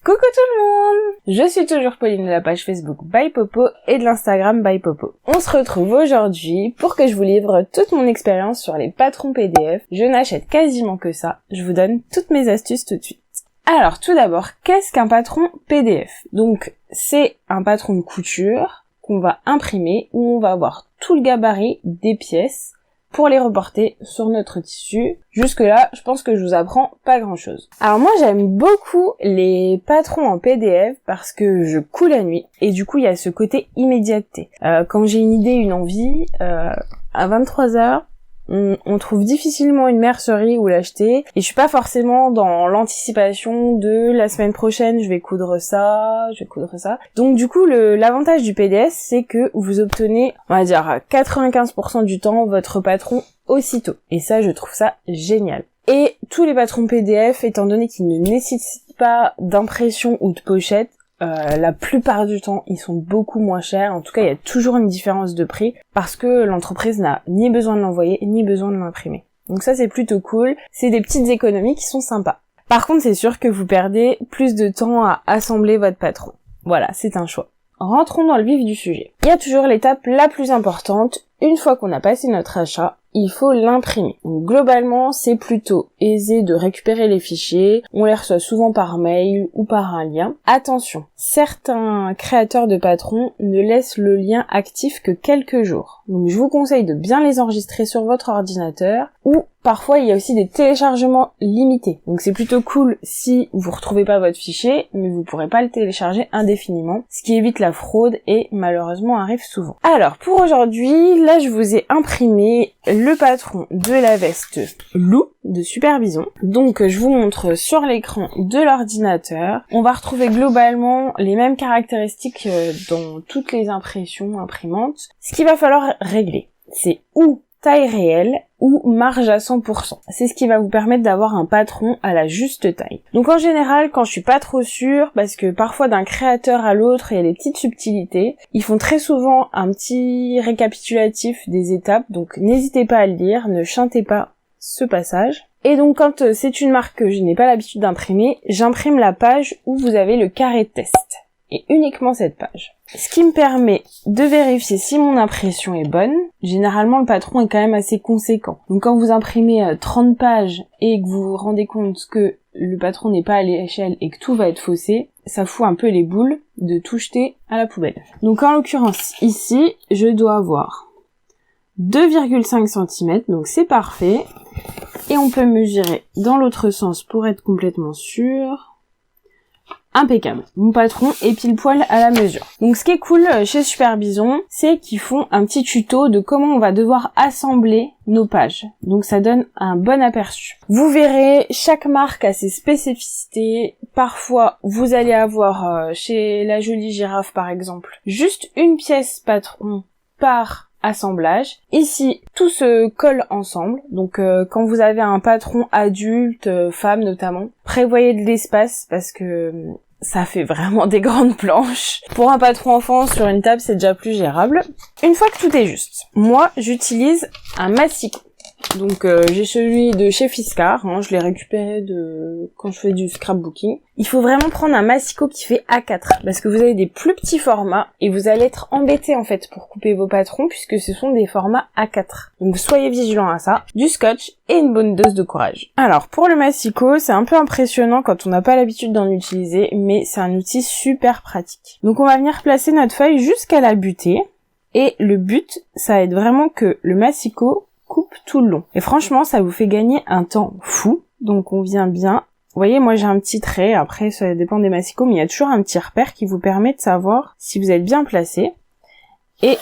Coucou tout le monde! Je suis toujours Pauline de la page Facebook By Popo et de l'Instagram By Popo. On se retrouve aujourd'hui pour que je vous livre toute mon expérience sur les patrons PDF. Je n'achète quasiment que ça. Je vous donne toutes mes astuces tout de suite. Alors tout d'abord, qu'est-ce qu'un patron PDF? Donc c'est un patron de couture qu'on va imprimer où on va avoir tout le gabarit des pièces pour les reporter sur notre tissu. Jusque là, je pense que je vous apprends pas grand chose. Alors moi j'aime beaucoup les patrons en PDF parce que je couds la nuit et du coup il y a ce côté immédiateté. Quand j'ai une idée, une envie, à 23h, on trouve difficilement une mercerie où l'acheter et je suis pas forcément dans l'anticipation de la semaine prochaine je vais coudre ça. Donc du coup l'avantage du PDF c'est que vous obtenez, on va dire à 95% du temps votre patron aussitôt. Et ça je trouve ça génial. Et tous les patrons PDF, étant donné qu'ils ne nécessitent pas d'impression ou de pochette, la plupart du temps, ils sont beaucoup moins chers. En tout cas, il y a toujours une différence de prix parce que l'entreprise n'a ni besoin de l'envoyer, ni besoin de l'imprimer. Donc ça, c'est plutôt cool. C'est des petites économies qui sont sympas. Par contre, c'est sûr que vous perdez plus de temps à assembler votre patron. Voilà, c'est un choix. Rentrons dans le vif du sujet. Il y a toujours l'étape la plus importante. Une fois qu'on a passé notre achat, il faut l'imprimer. Donc globalement, c'est plutôt aisé de récupérer les fichiers. On les reçoit souvent par mail ou par un lien. Attention, certains créateurs de patrons ne laissent le lien actif que quelques jours. Donc je vous conseille de bien les enregistrer sur votre ordinateur ou parfois il y a aussi des téléchargements limités. Donc c'est plutôt cool si vous retrouvez pas votre fichier, mais vous pourrez pas le télécharger indéfiniment, ce qui évite la fraude et malheureusement arrive souvent. Alors pour aujourd'hui, là je vous ai imprimé le patron de la veste Lou de Super Bison. Donc je vous montre sur l'écran de l'ordinateur. On va retrouver globalement les mêmes caractéristiques dans toutes les impressions imprimantes. Ce qu'il va falloir régler, c'est ou taille réelle ou marge à 100%. C'est ce qui va vous permettre d'avoir un patron à la juste taille. Donc en général, quand je suis pas trop sûre, parce que parfois d'un créateur à l'autre, il y a des petites subtilités, ils font très souvent un petit récapitulatif des étapes, donc n'hésitez pas à le lire, ne chantez pas ce passage. Et donc quand c'est une marque que je n'ai pas l'habitude d'imprimer, j'imprime la page où vous avez le carré de test. Et uniquement cette page. Ce qui me permet de vérifier si mon impression est bonne. Généralement, le patron est quand même assez conséquent. Donc quand vous imprimez 30 pages et que vous vous rendez compte que le patron n'est pas à l'échelle et que tout va être faussé, ça fout un peu les boules de tout jeter à la poubelle. Donc en l'occurrence, ici, je dois avoir 2,5 cm, donc c'est parfait. Et on peut mesurer dans l'autre sens pour être complètement sûr. Impeccable. Mon patron est pile poil à la mesure. Donc ce qui est cool chez Super Bison, c'est qu'ils font un petit tuto de comment on va devoir assembler nos pages. Donc ça donne un bon aperçu. Vous verrez, chaque marque a ses spécificités. Parfois, vous allez avoir chez la Jolie Girafe par exemple, juste une pièce patron par assemblage. Ici, tout se colle ensemble. Donc quand vous avez un patron adulte, femme notamment, prévoyez de l'espace parce que ça fait vraiment des grandes planches. Pour un patron enfant sur une table, c'est déjà plus gérable. Une fois que tout est juste, moi j'utilise un massicot. Donc j'ai celui de chez Fiskars, je l'ai récupéré quand je fais du scrapbooking. Il faut vraiment prendre un massicot qui fait A4 parce que vous avez des plus petits formats et vous allez être embêté en fait pour couper vos patrons puisque ce sont des formats A4. Donc soyez vigilants à ça, du scotch et une bonne dose de courage. Alors pour le massicot, c'est un peu impressionnant quand on n'a pas l'habitude d'en utiliser, mais c'est un outil super pratique. Donc on va venir placer notre feuille jusqu'à la butée et le but, ça va être vraiment que le massicot coupe tout le long. Et franchement, ça vous fait gagner un temps fou. Donc on vient bien. Vous voyez, moi j'ai un petit trait, après ça dépend des massicots, mais il y a toujours un petit repère qui vous permet de savoir si vous êtes bien placé. Et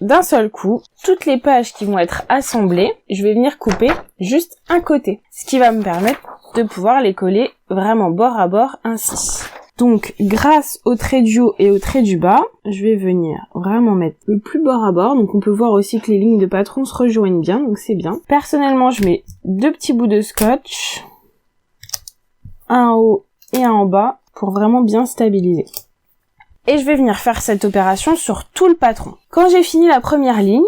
d'un seul coup, toutes les pages qui vont être assemblées, je vais venir couper juste un côté. Ce qui va me permettre de pouvoir les coller vraiment bord à bord ainsi. Donc, grâce au trait du haut et au trait du bas, je vais venir vraiment mettre le plus bord à bord. Donc, on peut voir aussi que les lignes de patron se rejoignent bien, donc c'est bien. Personnellement, je mets 2 petits bouts de scotch, un en haut et un en bas, pour vraiment bien stabiliser. Et je vais venir faire cette opération sur tout le patron. Quand j'ai fini la première ligne,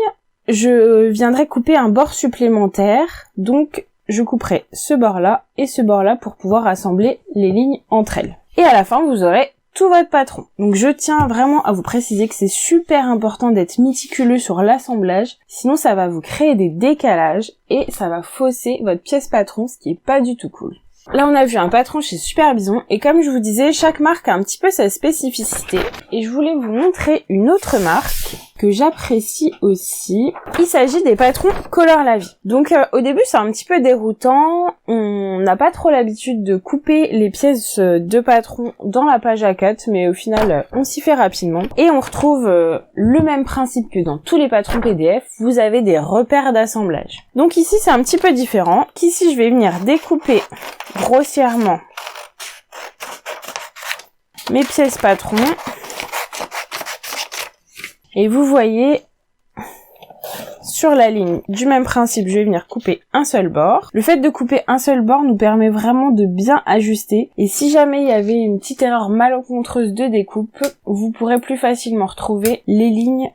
je viendrai couper un bord supplémentaire, donc je couperai ce bord-là et ce bord-là pour pouvoir assembler les lignes entre elles. et à la fin vous aurez tout votre patron. Donc je tiens vraiment à vous préciser que c'est super important d'être méticuleux sur l'assemblage, sinon ça va vous créer des décalages et ça va fausser votre pièce patron, ce qui est pas du tout cool. Là on a vu un patron chez Super Bison et comme je vous disais, chaque marque a un petit peu sa spécificité et je voulais vous montrer une autre marque que j'apprécie aussi. Il s'agit des patrons Color la Vie. Donc au début c'est un petit peu déroutant, on n'a pas trop l'habitude de couper les pièces de patron dans la page A4, mais au final on s'y fait rapidement. Et on retrouve le même principe que dans tous les patrons PDF, vous avez des repères d'assemblage. Donc ici c'est un petit peu différent, qu'ici je vais venir découper grossièrement mes pièces patrons. Et vous voyez, sur la ligne du même principe, je vais venir couper un seul bord. Le fait de couper un seul bord nous permet vraiment de bien ajuster. Et si jamais il y avait une petite erreur malencontreuse de découpe, vous pourrez plus facilement retrouver les lignes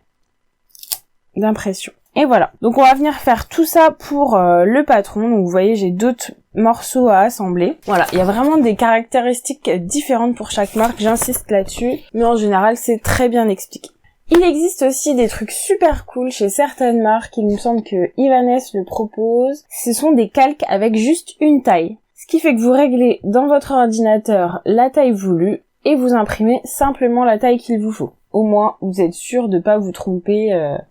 d'impression. Et voilà. Donc on va venir faire tout ça pour le patron. Donc vous voyez, j'ai d'autres morceaux à assembler. Voilà, il y a vraiment des caractéristiques différentes pour chaque marque, j'insiste là-dessus. Mais en général, c'est très bien expliqué. Il existe aussi des trucs super cool chez certaines marques, il me semble que Ibanez le propose. Ce sont des calques avec juste une taille. Ce qui fait que vous réglez dans votre ordinateur la taille voulue et vous imprimez simplement la taille qu'il vous faut. Au moins, vous êtes sûr de pas vous tromper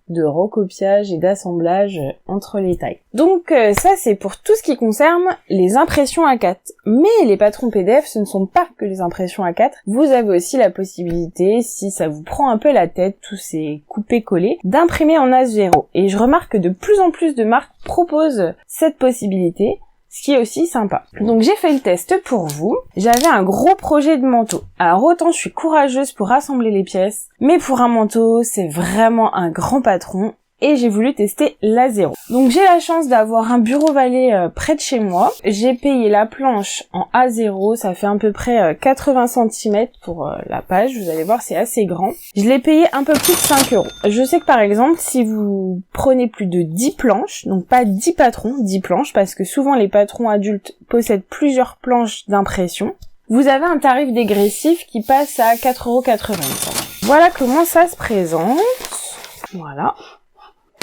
de recopiage et d'assemblage entre les tailles. Donc ça, c'est pour tout ce qui concerne les impressions A4. Mais les patrons PDF, ce ne sont pas que les impressions A4. Vous avez aussi la possibilité, si ça vous prend un peu la tête, tous ces coupés-collés, d'imprimer en A0. Et je remarque que de plus en plus de marques proposent cette possibilité, ce qui est aussi sympa. Donc j'ai fait le test pour vous. J'avais un gros projet de manteau. Alors autant je suis courageuse pour rassembler les pièces, mais pour un manteau, c'est vraiment un grand patron. Et j'ai voulu tester l'A0. Donc j'ai la chance d'avoir un bureau valet près de chez moi. J'ai payé la planche en A0, ça fait à peu près 80 cm pour la page, vous allez voir c'est assez grand. Je l'ai payé un peu plus de 5 €. Je sais que par exemple si vous prenez plus de 10 planches, donc pas 10 patrons, 10 planches, parce que souvent les patrons adultes possèdent plusieurs planches d'impression, vous avez un tarif dégressif qui passe à 4,80 €. Voilà comment ça se présente. Voilà.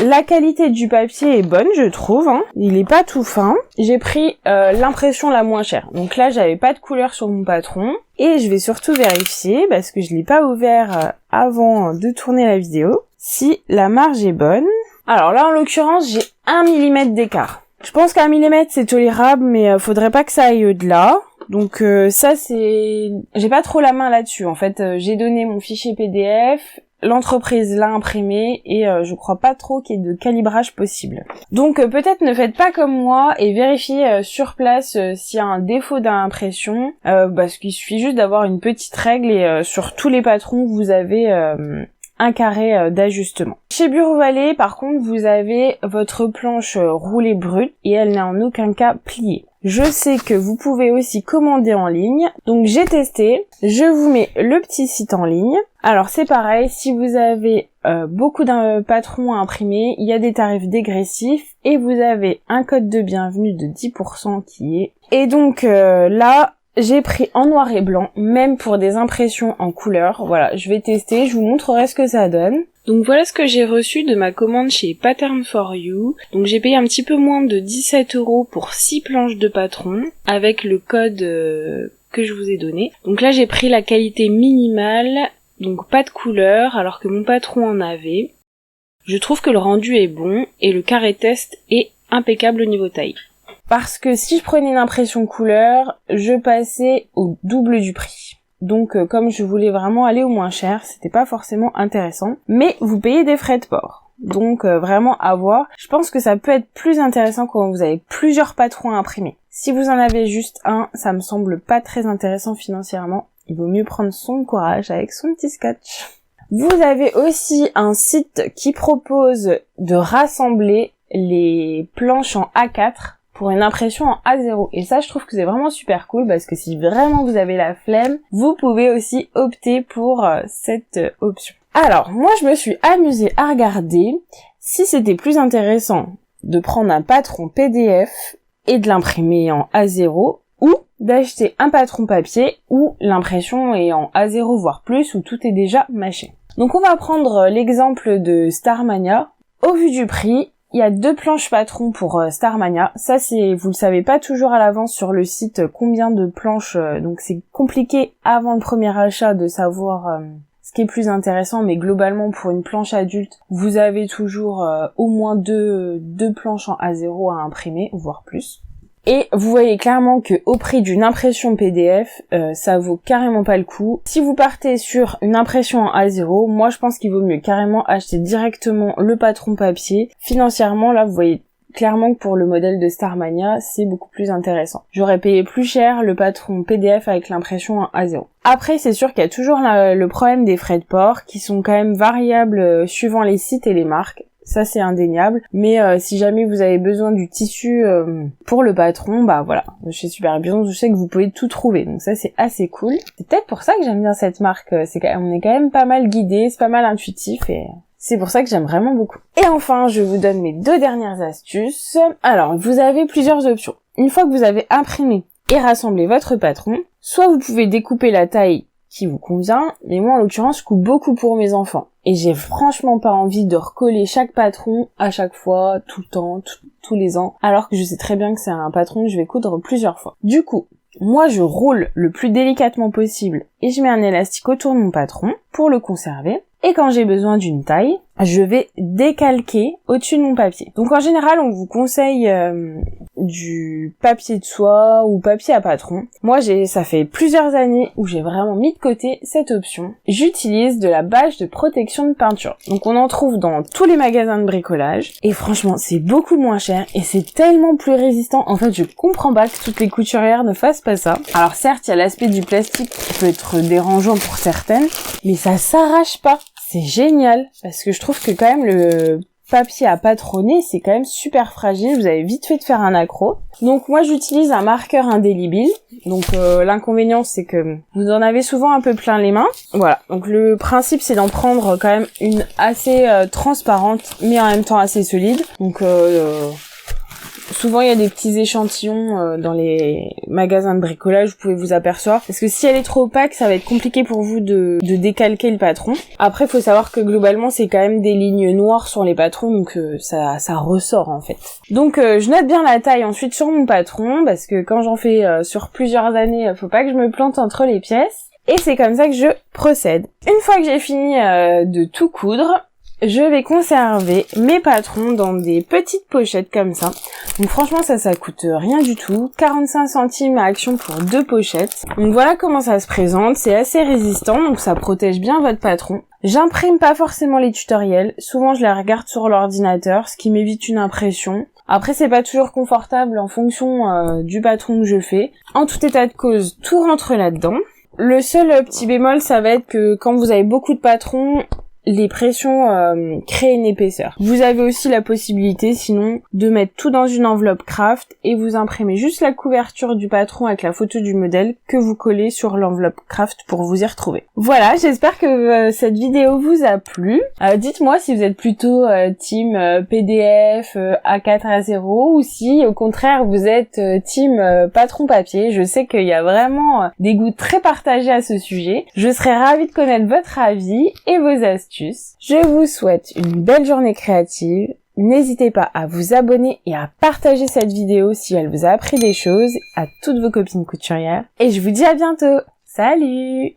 La qualité du papier est bonne, je trouve, hein. Il est pas tout fin. J'ai pris l'impression la moins chère. Donc là, j'avais pas de couleur sur mon patron. Et je vais surtout vérifier, parce que je l'ai pas ouvert avant de tourner la vidéo, si la marge est bonne. Alors là, en l'occurrence, j'ai 1 mm d'écart. Je pense qu'1 mm c'est tolérable, mais faudrait pas que ça aille au-delà. Donc ça c'est... J'ai pas trop la main là-dessus. En fait, j'ai donné mon fichier PDF... L'entreprise l'a imprimé et je crois pas trop qu'il y ait de calibrage possible. Donc peut-être ne faites pas comme moi et vérifiez sur place s'il y a un défaut d'impression, parce qu'il suffit juste d'avoir une petite règle et sur tous les patrons vous avez un carré d'ajustement. Chez Bureau Valet par contre vous avez votre planche roulée brute et elle n'est en aucun cas pliée. Je sais que vous pouvez aussi commander en ligne, donc j'ai testé, je vous mets le petit site en ligne. Alors c'est pareil, si vous avez beaucoup d'un patron à imprimer, il y a des tarifs dégressifs et vous avez un code de bienvenue de 10% qui est. Et donc là, j'ai pris en noir et blanc, même pour des impressions en couleur. Voilà, je vais tester, je vous montrerai ce que ça donne. Donc voilà ce que j'ai reçu de ma commande chez Pattern for You. Donc j'ai payé un petit peu moins de 17 € pour 6 planches de patron, avec le code que je vous ai donné. Donc là j'ai pris la qualité minimale, donc pas de couleur, alors que mon patron en avait. Je trouve que le rendu est bon, et le carré test est impeccable au niveau taille. Parce que si je prenais une impression couleur, je passais au double du prix. Donc comme je voulais vraiment aller au moins cher, c'était pas forcément intéressant. Mais vous payez des frais de port. Donc vraiment à voir. Je pense que ça peut être plus intéressant quand vous avez plusieurs patrons à imprimer. Si vous en avez juste un, ça me semble pas très intéressant financièrement. Il vaut mieux prendre son courage avec son petit scotch. Vous avez aussi un site qui propose de rassembler les planches en A4 pour une impression en A0. Et ça, je trouve que c'est vraiment super cool parce que si vraiment vous avez la flemme, vous pouvez aussi opter pour cette option. Alors, moi, je me suis amusée à regarder si c'était plus intéressant de prendre un patron PDF et de l'imprimer en A0 ou d'acheter un patron papier où l'impression est en A0 voire plus, où tout est déjà mâché. Donc on va prendre l'exemple de Starmania. Au vu du prix, il y a 2 planches patrons pour Starmania. Ça, vous le savez pas toujours à l'avance sur le site combien de planches, donc c'est compliqué avant le premier achat de savoir ce qui est plus intéressant, mais globalement pour une planche adulte, vous avez toujours au moins deux planches en A0 à imprimer, voire plus. Et vous voyez clairement que au prix d'une impression PDF, ça vaut carrément pas le coup. Si vous partez sur une impression en A0, moi je pense qu'il vaut mieux carrément acheter directement le patron papier. Financièrement, là vous voyez clairement que pour le modèle de Starmania, c'est beaucoup plus intéressant. J'aurais payé plus cher le patron PDF avec l'impression en A0. Après, c'est sûr qu'il y a toujours le problème des frais de port qui sont quand même variables suivant les sites et les marques. Ça c'est indéniable, mais si jamais vous avez besoin du tissu pour le patron, bah voilà, chez Super Bison, je sais que vous pouvez tout trouver, donc ça c'est assez cool. C'est peut-être pour ça que j'aime bien cette marque, on est quand même pas mal guidé, c'est pas mal intuitif et c'est pour ça que j'aime vraiment beaucoup. Et enfin, je vous donne mes 2 dernières astuces. Alors, vous avez plusieurs options. Une fois que vous avez imprimé et rassemblé votre patron, soit vous pouvez découper la taille qui vous convient, mais moi en l'occurrence je coupe beaucoup pour mes enfants. Et j'ai franchement pas envie de recoller chaque patron à chaque fois, tout le temps, tous les ans, alors que je sais très bien que c'est un patron que je vais coudre plusieurs fois. Du coup, moi je roule le plus délicatement possible et je mets un élastique autour de mon patron pour le conserver. Et quand j'ai besoin d'une taille, je vais décalquer au-dessus de mon papier. Donc en général, on vous conseille du papier de soie ou papier à patron. Moi, ça fait plusieurs années où j'ai vraiment mis de côté cette option. J'utilise de la bâche de protection de peinture. Donc on en trouve dans tous les magasins de bricolage. Et franchement, c'est beaucoup moins cher et c'est tellement plus résistant. En fait, je comprends pas que toutes les couturières ne fassent pas ça. Alors certes, il y a l'aspect du plastique qui peut être dérangeant pour certaines, mais ça s'arrache pas. C'est génial, parce que je trouve que quand même le papier à patronner, c'est quand même super fragile, vous avez vite fait de faire un accroc. Donc moi j'utilise un marqueur indélébile, donc l'inconvénient c'est que vous en avez souvent un peu plein les mains. Voilà, donc le principe c'est d'en prendre quand même une assez transparente, mais en même temps assez solide. Donc souvent il y a des petits échantillons dans les magasins de bricolage, vous pouvez vous apercevoir, parce que si elle est trop opaque, ça va être compliqué pour vous de décalquer le patron. Après, il faut savoir que globalement, c'est quand même des lignes noires sur les patrons, donc ça ressort en fait. Donc je note bien la taille ensuite sur mon patron, parce que quand j'en fais sur plusieurs années, faut pas que je me plante entre les pièces. Et c'est comme ça que je procède. Une fois que j'ai fini de tout coudre, je vais conserver mes patrons dans des petites pochettes comme ça. Donc franchement ça coûte rien du tout. 45 centimes à Action pour 2 pochettes. Donc voilà comment ça se présente. C'est assez résistant, donc ça protège bien votre patron. J'imprime pas forcément les tutoriels. Souvent je les regarde sur l'ordinateur, ce qui m'évite une impression. Après c'est pas toujours confortable en fonction du patron que je fais. En tout état de cause, tout rentre là-dedans. Le seul petit bémol, ça va être que quand vous avez beaucoup de patrons, les pressions créent une épaisseur. Vous avez aussi la possibilité, sinon, de mettre tout dans une enveloppe craft et vous imprimez juste la couverture du patron avec la photo du modèle que vous collez sur l'enveloppe craft pour vous y retrouver. Voilà, j'espère que cette vidéo vous a plu. Dites-moi si vous êtes plutôt team PDF, A4 A0 ou si au contraire vous êtes team patron papier. Je sais qu'il y a vraiment des goûts très partagés à ce sujet. Je serais ravie de connaître votre avis et vos astuces. Je vous souhaite une belle journée créative. N'hésitez pas à vous abonner et à partager cette vidéo si elle vous a appris des choses à toutes vos copines couturières. Et je vous dis à bientôt. Salut!